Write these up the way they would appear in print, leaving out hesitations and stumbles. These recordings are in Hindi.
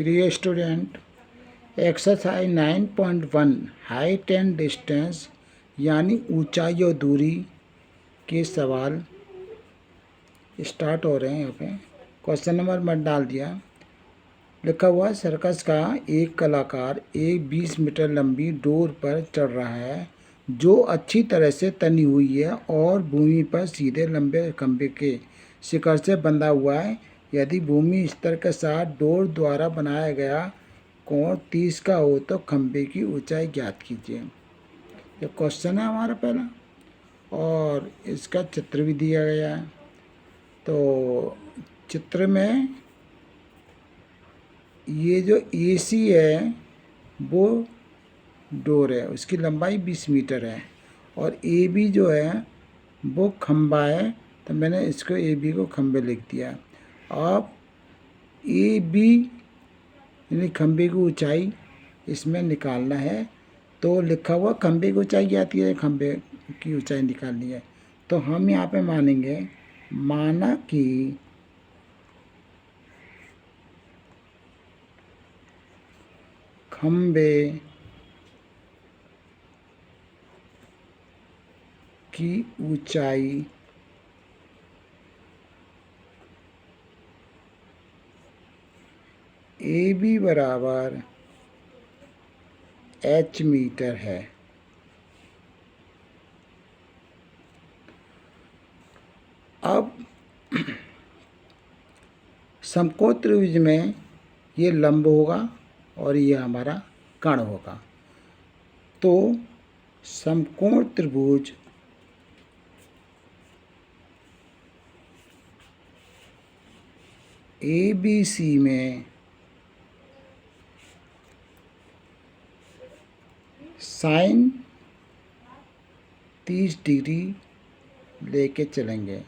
प्रिय student, exercise 9.1 height and distance यानी ऊंचाई और दूरी के सवाल स्टार्ट हो रहे हैं। यहाँ पे क्वेश्चन नंबर मैं डाल दिया। लिखा हुआ है, सर्कस का एक कलाकार एक 20 मीटर लंबी डोर पर चढ़ रहा है जो अच्छी तरह से तनी हुई है और भूमि पर सीधे लंबे खंभे के शिखर से बंधा हुआ है। यदि भूमि स्तर के साथ डोर द्वारा बनाया गया कोण 30 का हो तो खंभे की ऊंचाई ज्ञात कीजिए। ये क्वेश्चन है हमारा पहला और इसका चित्र भी दिया गया है। तो चित्र में ये जो एसी है वो डोर है, उसकी लंबाई 20 मीटर है और ए बी जो है वो खंबा है, तो मैंने इसको ए बी को खंबे लिख दिया। अब ए बी यानी खंबे की ऊंचाई इसमें निकालना है। तो लिखा हुआ खंबे की ऊंचाई क्या आती है, खंबे की ऊंचाई निकालनी है। तो हम यहाँ पे मानेंगे, माना कि खंबे की ऊंचाई ए बी बराबर एच मीटर है। अब समकोण त्रिभुज में ये लंब होगा और ये हमारा कर्ण होगा। तो समकोण त्रिभुज ए बी सी में साइन 30 डिग्री लेके चलेंगे,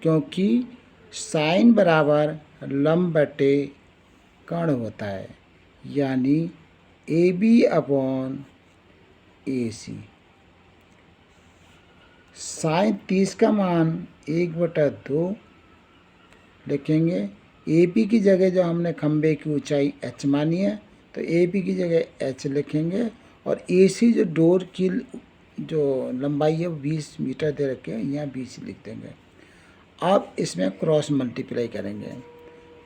क्योंकि साइन बराबर लंब बटे कर्ण होता है, यानी A B upon A C. Sine 30 का मान 1/2 लिखेंगे। ए बी की जगह जो हमने खंबे की ऊंचाई एच मानी है तो ए बी की जगह एच लिखेंगे और ए सी जो डोर की जो लंबाई है वो 20 मीटर दे रखे हैं, यहाँ 20 लिख देंगे। अब इसमें क्रॉस मल्टीप्लाई करेंगे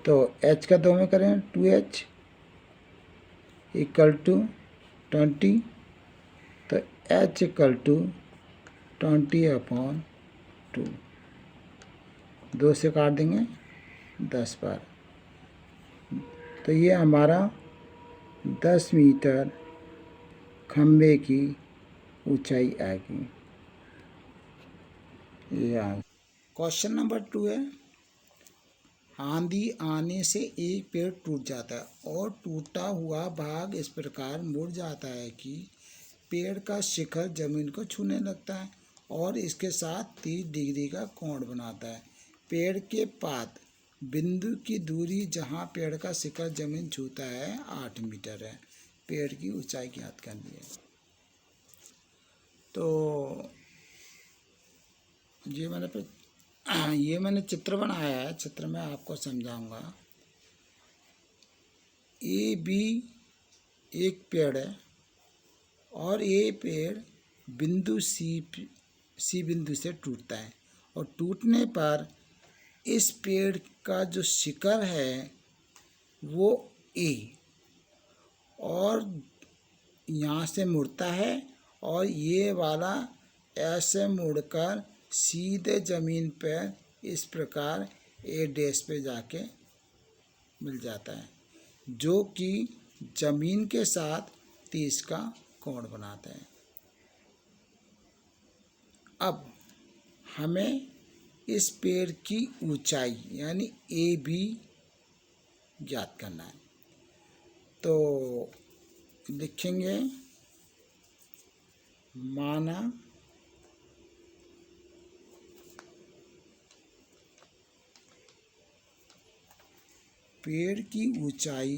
तो h का 2 में करें 2h इक्वल टू 20, तो h इक्वल टू 20/2, 2 से काट देंगे 10 बार, तो ये हमारा 10 मीटर खंबे की ऊंचाई आएगी। क्वेश्चन नंबर 2 है, आंधी आने से एक पेड़ टूट जाता है और टूटा हुआ भाग इस प्रकार मुड़ जाता है कि पेड़ का शिखर जमीन को छूने लगता है और इसके साथ 30 डिग्री का कोण बनाता है। पेड़ के पात बिंदु की दूरी जहां पेड़ का शिखर जमीन छूता है 8 मीटर है। पेड़ की ऊंचाई ज्ञात करनी है। तो ये मैंने चित्र बनाया है, चित्र में आपको समझाऊंगा। ए बी एक पेड़ है और ये पेड़ बिंदु सी बिंदु से टूटता है और टूटने पर इस पेड़ का जो शिखर है वो ए और यहाँ से मुड़ता है और ये वाला ऐसे मुड़कर सीधे ज़मीन पर इस प्रकार ए डैश पे जाके मिल जाता है, जो कि ज़मीन के साथ 30 का कोण बनाता है। अब हमें इस पेड़ की ऊंचाई यानी ए बी ज्ञात करना है। तो लिखेंगे, माना पेड़ की ऊंचाई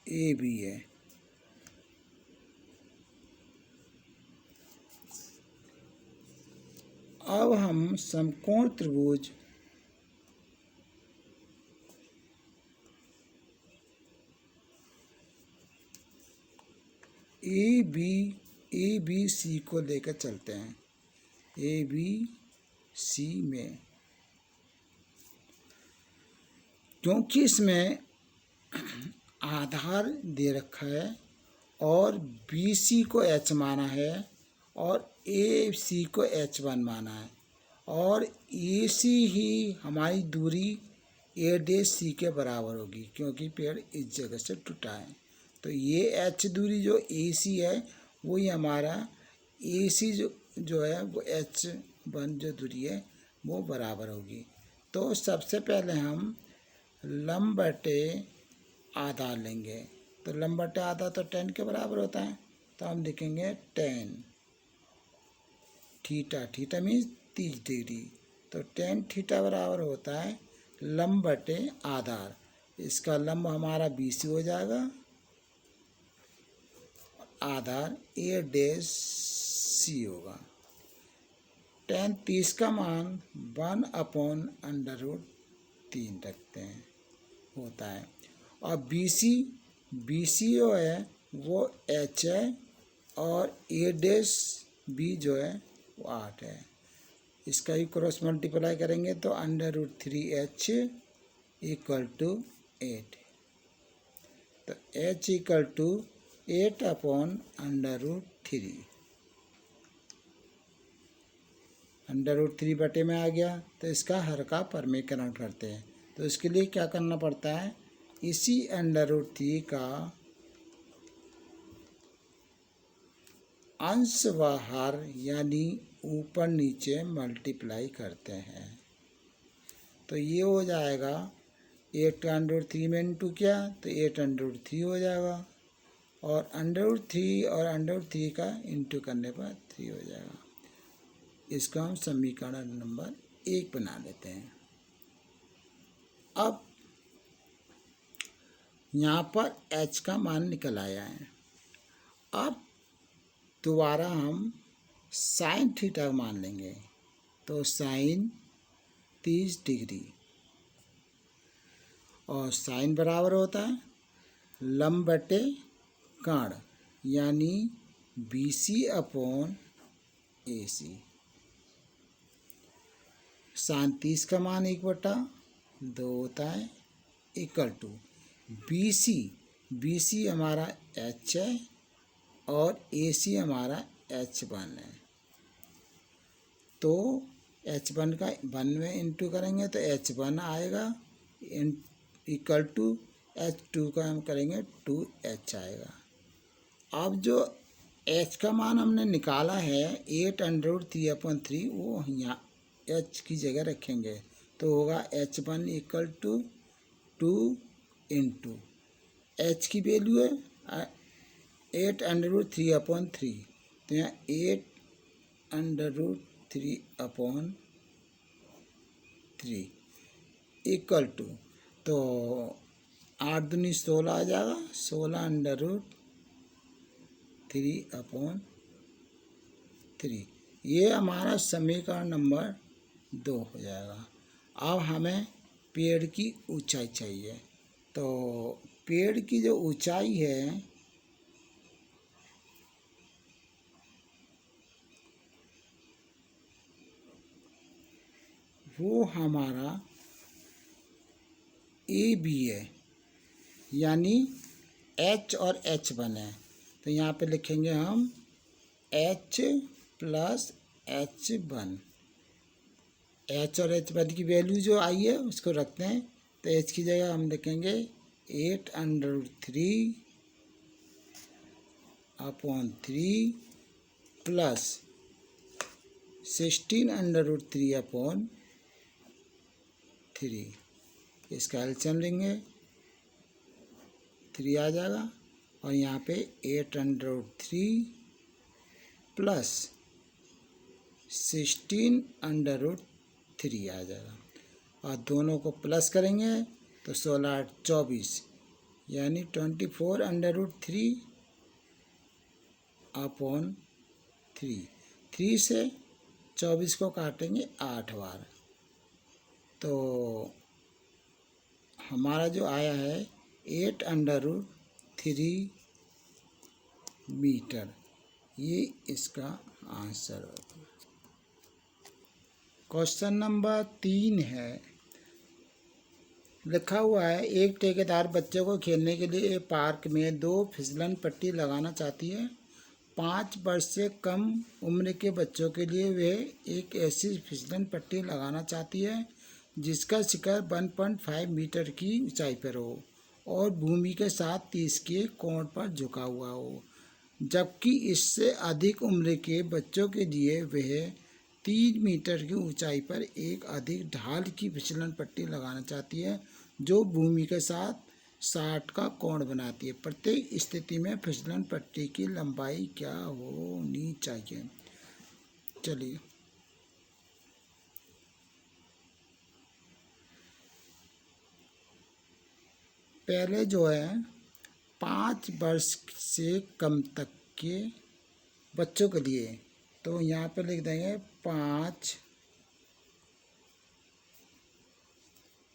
ए बी है। अब हम समकोण त्रिभुज ए बी सी को लेकर चलते हैं। ए बी सी में, क्योंकि इसमें आधार दे रखा है और बी सी को एच माना है और ए सी को H1 माना है और ए सी ही हमारी दूरी ए डे सी के बराबर होगी, क्योंकि पेड़ इस जगह से टूटा है। तो ये एच दूरी जो ए सी है वही हमारा ए सी जो है वो H1 जो दूरी है वो बराबर होगी। तो सबसे पहले हम लंब बटे आधार लेंगे। तो लंब बटे आधार तो 10 के बराबर होता है, तो हम लिखेंगे 10 थीटा, थीटा मीन्स 30 डिग्री। तो 10 थीटा बराबर होता है लंब बटे आधार। इसका लंब हमारा BC हो जाएगा, आधार A डैश C होगा। 10 30 का मान 1/√3 रखते हैं होता है। और BC जो है वो H है और A डैश B जो है वो 8 है। इसका ही क्रॉस मल्टीप्लाई करेंगे तो √3H = 8। तो H = 8/√3। √3 बटे में आ गया, तो इसका हर का परमीकरण करते हैं। तो इसके लिए क्या करना पड़ता है, इसी √3 का अंश व हर यानी ऊपर नीचे मल्टीप्लाई करते हैं। तो ये हो जाएगा 8/3 में इंटू किया तो 8/3 हो जाएगा और √3 और √3 का इंटू करने पर 3 हो जाएगा। इसका हम समीकरण नंबर 1 बना लेते हैं। अब यहाँ पर H का मान निकल आया है। अब दोबारा हम साइन थीटा मान लेंगे। तो साइन 30 डिग्री और साइन बराबर होता है लंब बटे कर्ण यानी BC/AC। साइन 30 का मान 1/2 होता है = BC हमारा H है और AC हमारा H1 है। तो H1 का 1 में इंटू करेंगे तो H1 आएगा = H2 का हम करेंगे 2H आएगा। अब जो H का मान हमने निकाला है 8/3/3 वो यहाँ H की जगह रखेंगे तो होगा H1 = 2 इंटू H की वैल्यू है 8/3/3, तो यहाँ 8/3/3 = तो 8 दूनी 16 आ जाएगा, 16/3/3। ये हमारा समीकरण नंबर 2 हो जाएगा। अब हमें पेड़ की ऊंचाई चाहिए। तो पेड़ की जो ऊंचाई है वो हमारा AB है, यानी H और H1 है। तो यहाँ पे लिखेंगे हम H + H1। H और H1 की वैल्यू जो आई है उसको रखते हैं। तो H की जगह हम लिखेंगे 8/3/3 प्लस 16/3/3। इसका एलसीएम लेंगे 3 आ जाएगा और यहाँ पे 8/3 प्लस 16/3 आ जाएगा और दोनों को प्लस करेंगे तो 16 × 24 यानी 24/3/3। 3 से 24 को काटेंगे 8 बार, तो हमारा जो आया है 8√3 मीटर, ये इसका आंसर होगा। क्वेश्चन नंबर 3 है, लिखा हुआ है एक ठेकेदार बच्चों को खेलने के लिए पार्क में 2 फिसलन पट्टी लगाना चाहती है। 5 वर्ष से कम उम्र के बच्चों के लिए वह एक ऐसी फिसलन पट्टी लगाना चाहती है जिसका शिखर 1.5 मीटर की ऊंचाई पर हो और भूमि के साथ 30 के कोण पर झुका हुआ हो, जबकि इससे अधिक उम्र के बच्चों के लिए वह 3 मीटर की ऊंचाई पर एक अधिक ढाल की फिसलन पट्टी लगाना चाहती है जो भूमि के साथ 60 का कोण बनाती है। प्रत्येक स्थिति में फिसलन पट्टी की लंबाई क्या होनी चाहिए? चलिए, पहले जो है 5 वर्ष से कम तक के बच्चों के लिए, तो यहाँ पे लिख देंगे 5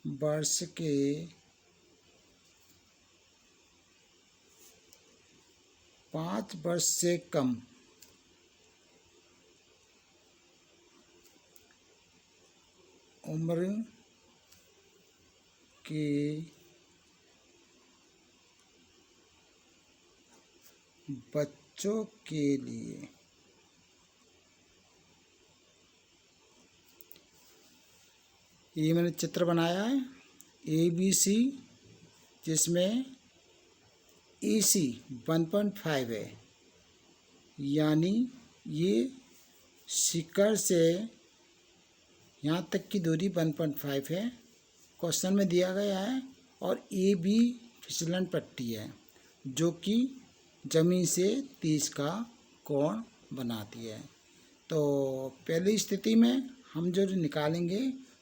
वर्ष के से कम उम्र के बच्चों के लिए ये मैंने चित्र बनाया है ABC, जिसमें AC 1.5 है, यानी ये शिखर से यहाँ तक की दूरी 1.5 है, क्वेश्चन में दिया गया है, और AB फिसलन पट्टी है जो कि ज़मीन से 30 का कोण बनाती है। तो पहली स्थिति में हम जो निकालेंगे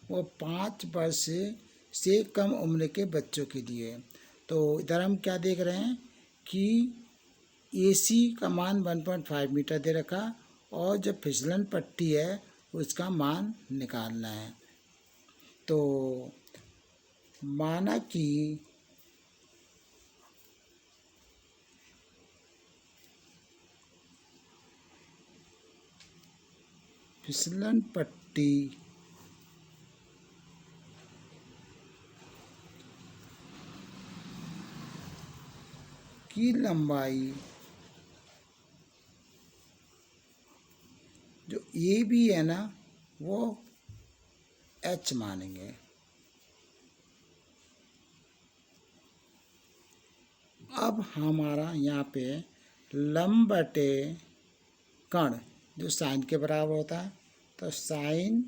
वो 5 वर्ष से कम उम्र के बच्चों के लिए। तो इधर हम क्या देख रहे हैं कि AC का मान 1.5 मीटर दे रखा और जो फिसलन पट्टी है उसका मान निकालना है। तो माना कि फिसलन पट्टी की लंबाई जो AB है ना वो H मानेंगे। अब हमारा यहाँ पे लंब बटे कण जो साइन के बराबर होता है, तो साइन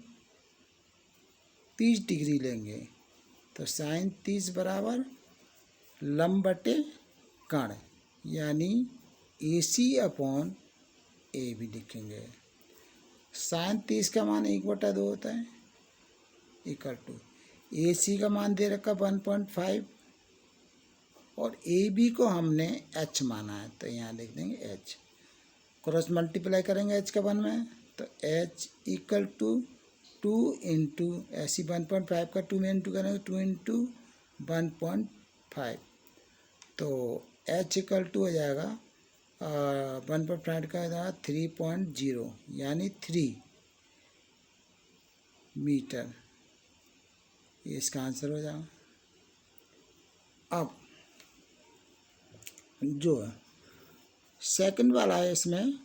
30 डिग्री लेंगे, तो साइन 30 बराबर लंब बटे कण यानी AC/AB लिखेंगे। साइन 30 का मान 1/2 होता है, इक्वल टू AC का मान दे रखा 1.5 और AB को हमने H माना है, तो यहाँ लिख देंगे H। क्रॉस मल्टीप्लाई करेंगे H का 1 में, तो H इक्वल टू 2 इंटू ऐसी 1.5 का 2 में इंटू करेंगे 2 इंटू 1.5, तो H इक्वल टू हो जाएगा 1.5 का हो जाएगा 3.0 यानी 3 मीटर, ये इसका आंसर हो जाएगा। अब जो सेकंड वाला है, इसमें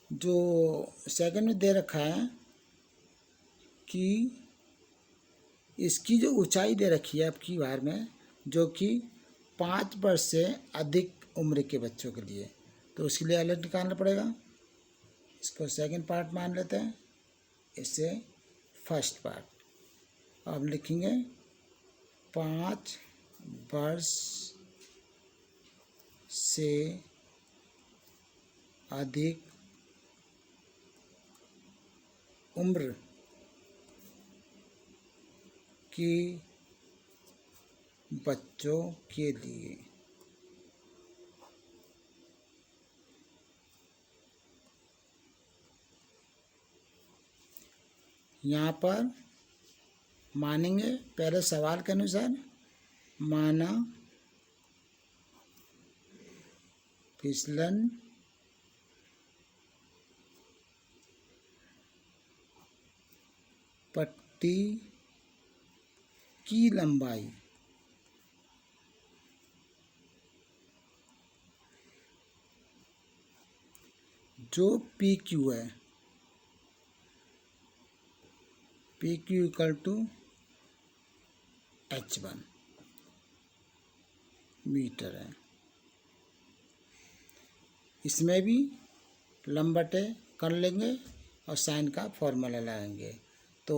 जो सेकंड में दे रखा है कि इसकी जो ऊंचाई दे रखी है आपकी बार में, जो कि 5 वर्ष से अधिक उम्र के बच्चों के लिए, तो उसके लिए अलग निकालना पड़ेगा। इसको सेकंड पार्ट मान लेते हैं, इससे फर्स्ट पार्ट। अब लिखेंगे 5 वर्ष से अधिक उम्र के बच्चों के लिए यहाँ पर मानेंगे पहले सवाल के अनुसार, माना फिसलन पट्टी की लंबाई जो पी क्यू है, P Q equal to H1 metre है। इसमें भी लंबटे कर लेंगे और साइन का फॉर्मूला लगाएंगे। तो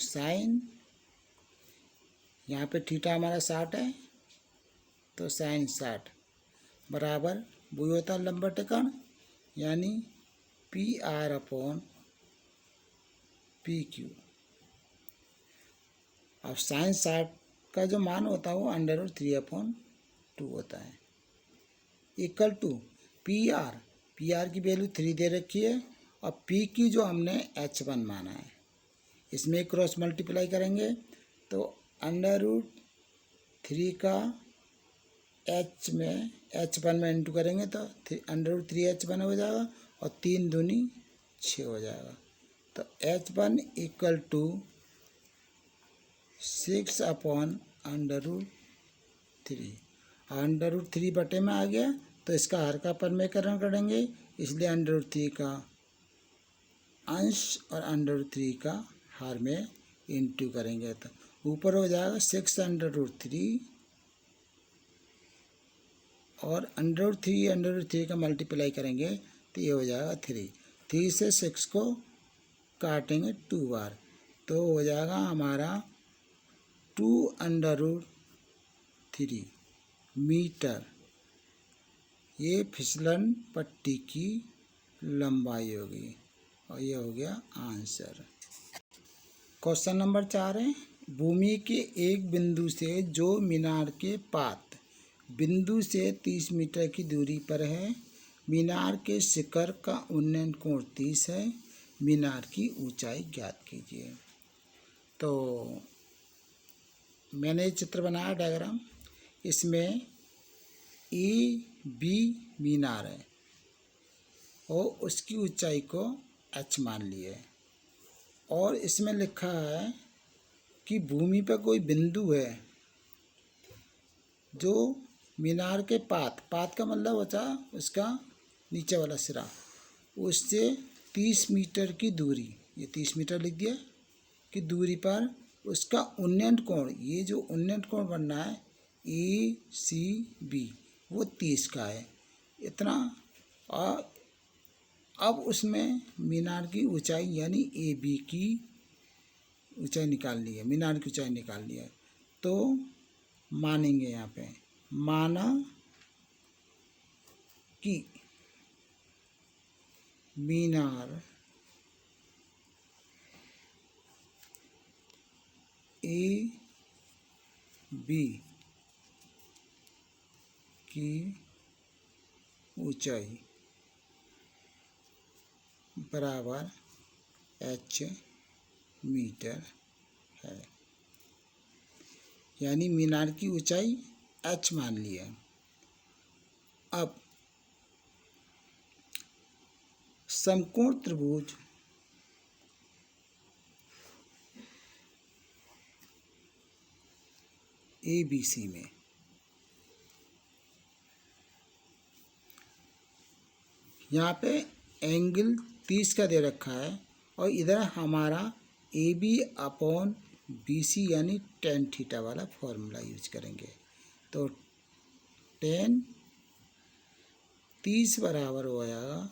साइन यहाँ पे थीटा हमारा 60 है, तो साइन 60 बराबर वही होता है लंबटे कण, यानी P R upon P Q. अब साइन 60 का जो मान होता है वो √3/2 होता है, इक्वल टू पी आर की वैल्यू 3 दे रखी है और पी क्यू जो हमने H1 माना है, इसमें क्रॉस मल्टीप्लाई करेंगे तो √3 का H1 में इंटू करेंगे तो √3H1 हो जाएगा और 3 दूनी 6 हो जाएगा। तो H1 इक्वल टू 6/√3, √3 बटे में आ गया तो इसका हर का परमेकरण करेंगे, इसलिए √3 का अंश और √3 का हर में इंटू करेंगे तो ऊपर हो जाएगा 6√3 और √3 का मल्टीप्लाई करेंगे तो ये हो जाएगा 3 से 6 को काटेंगे 2 बार तो हो जाएगा हमारा 2√3 मीटर। ये फिसलन पट्टी की लंबाई होगी और ये हो गया आंसर। क्वेश्चन नंबर 4 है, भूमि के एक बिंदु से जो मीनार के पात बिंदु से 30 मीटर की दूरी पर है, मीनार के शिखर का उन्नयन कोण 30 है, मीनार की ऊंचाई ज्ञात कीजिए। तो मैंने चित्र बनाया डायग्राम, इसमें बी मीनार है और उसकी ऊंचाई को H मान लिए और इसमें लिखा है कि भूमि पर कोई बिंदु है जो मीनार के पात का मतलब होता है उसका नीचे वाला सिरा, उससे 30 मीटर की दूरी, ये 30 मीटर लिख दिया की दूरी पर उसका उन्नयन कोण, ये जो उन्नयन कोण बनना है ACB वो 30 का है इतना। और अब उसमें मीनार की ऊंचाई यानी AB की ऊंचाई निकालनी है, मीनार की ऊंचाई निकालनी है। तो मानेंगे यहाँ पे, माना कि मीनार AB की ऊंचाई बराबर H मीटर है, यानी मीनार की ऊंचाई H मान ली है। अब समकोण त्रिभुज ABC में यहाँ पे एंगल 30 का दे रखा है और इधर हमारा AB/BC यानी tan थीटा वाला फॉर्मूला यूज करेंगे। तो tan 30 बराबर हो जाएगा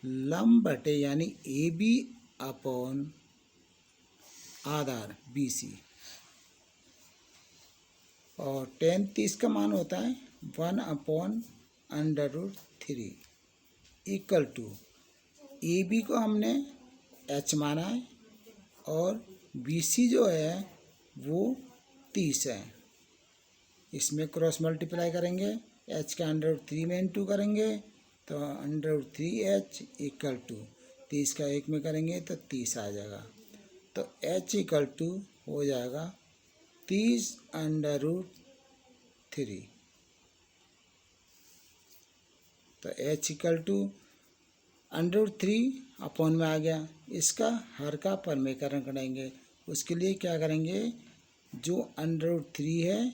लंब बटे यानी AB/आधार BC और tan 30 का मान होता है 1/√3 इक्वल टू AB को हमने H माना है और BC जो है वो 30 है, इसमें क्रॉस मल्टीप्लाई करेंगे, H का √3 में इंटू करेंगे तो √3H इक्वल टू 30 का 1 में करेंगे तो 30 आ जाएगा। तो h इक्वल टू हो जाएगा 30√3। तो h इक्वल टू √3 अपॉन में आ गया, इसका हर का परमीकरण करेंगे। उसके लिए क्या करेंगे, जो √3 है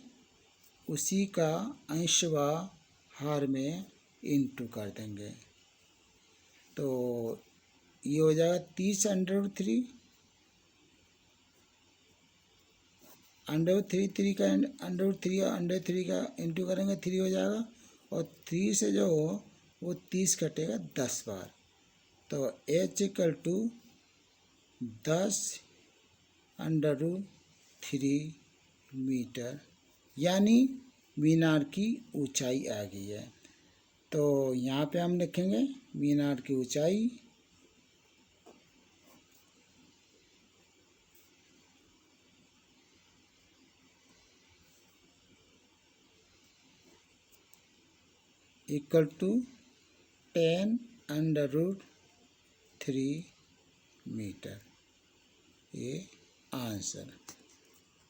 उसी का अंश व हर में इंटू कर देंगे। तो ये हो जाएगा 30√3, √3 का √3 का इंटू करेंगे 3 हो जाएगा, और 3 से जो वो 30 कटेगा 10 बार। तो h इक्वल टू 10√3 मीटर, यानी मीनार की ऊंचाई आ गई है। तो यहाँ पे हम लिखेंगे मीनार की ऊंचाई इक्वल टू 10√3 मीटर। ये आंसर।